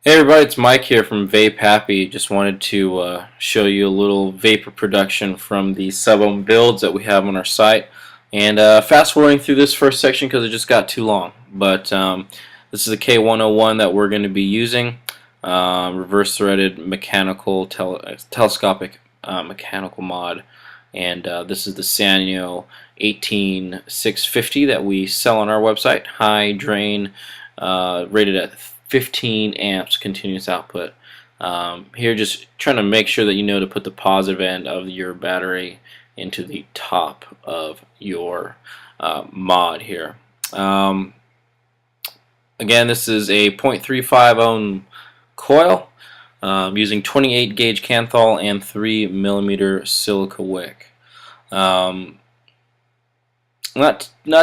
Hey everybody, it's Mike here from VAPEHAPPY. Just wanted to show you a little vapor production from the sub-ohm builds that we have on our site. And fast forwarding through this first section because it just got too long. But this is a K101 that we're going to be using. Reverse threaded mechanical telescopic mechanical mod. And this is the Sanyo 18650 that we sell on our website. High drain, rated at 15 amps continuous output. Here just trying to make sure that you know to put the positive end of your battery into the top of your mod here. Again, this is a 0.35 ohm coil using 28 gauge Canthal and 3 millimeter silica wick. Not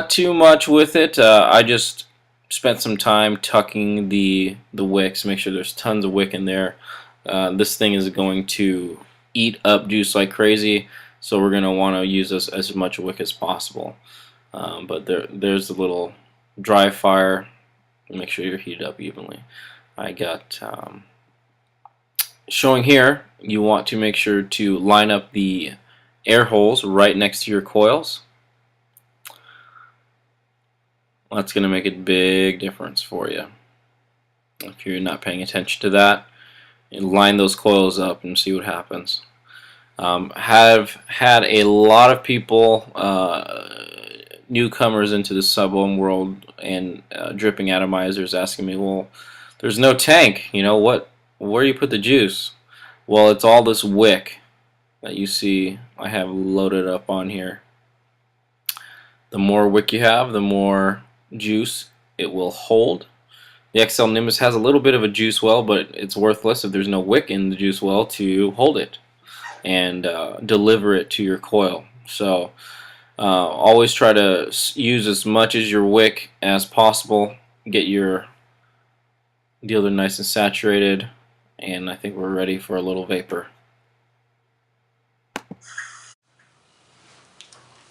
too much with it. I just spent some time tucking the wicks, make sure there's tons of wick in there. This thing is going to eat up juice like crazy, so we're going to want to use as much wick as possible. But there's a little dry fire. Make sure you're heated up evenly. I got showing here, you want to make sure to line up the air holes right next to your coils. That's going to make a big difference for you. If you're not paying attention to that, you line those coils up and see what happens. Have had a lot of people, newcomers into the sub-ohm world and dripping atomizers, asking me, well, there's no tank, you know, where do you put the juice? Well, it's all this wick that you see I have loaded up on here. The more wick you have, the more juice it will hold. The XL Nimbus has a little bit of a juice well, but it's worthless if there's no wick in the juice well to hold it and deliver it to your coil. So always try to use as much as your wick as possible. Get your dealer nice and saturated, and I think we're ready for a little vapor.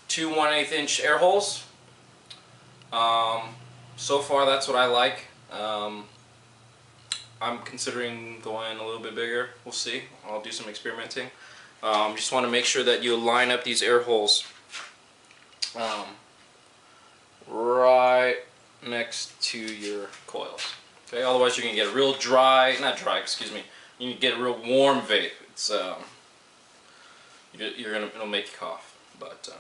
Two 1/8 inch air holes. So far that's what I like. I'm considering going a little bit bigger. We'll see. I'll do some experimenting. Just want to make sure that you line up these air holes right next to your coils. Okay, otherwise you're gonna get a real excuse me. You can get a real warm vape. It's it'll make you cough. But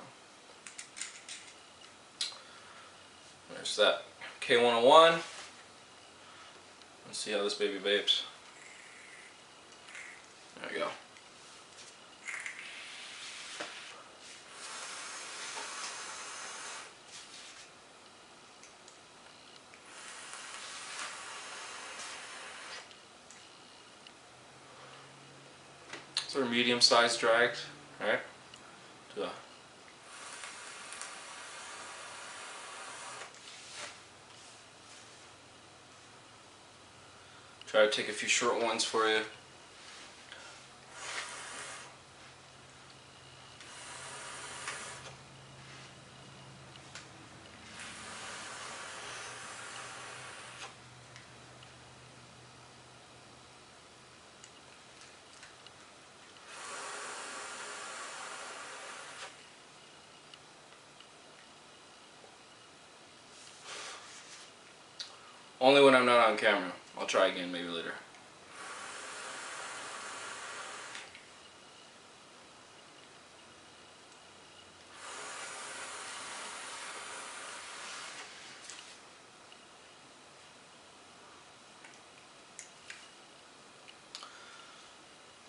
there's that K101. Let's see how this baby vapes. There we go. Sort of medium-sized drags, right? Try to take a few short ones for you. Only when I'm not on camera. I'll try again maybe later.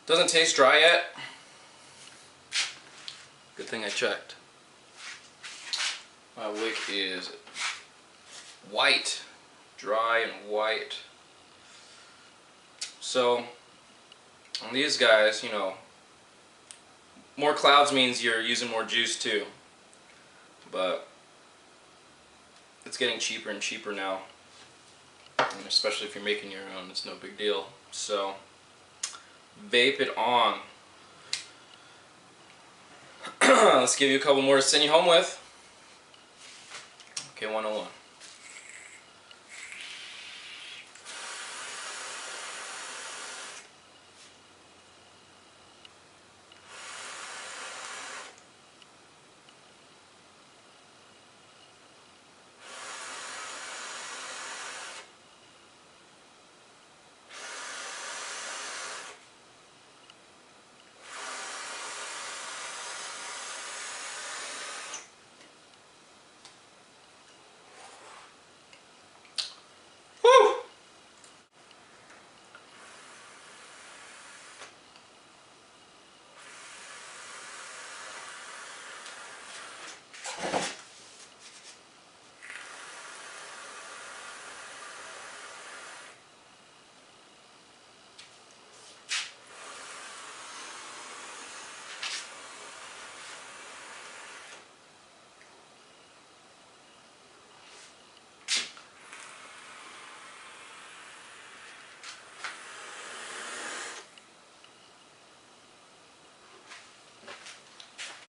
Doesn't taste dry yet. Good thing I checked. My wick is white, dry and white. So on these guys, you know, more clouds means you're using more juice too. But it's getting cheaper and cheaper now. And especially if you're making your own, it's no big deal. So vape it on. Let's give you a couple more to send you home with. Okay, 101.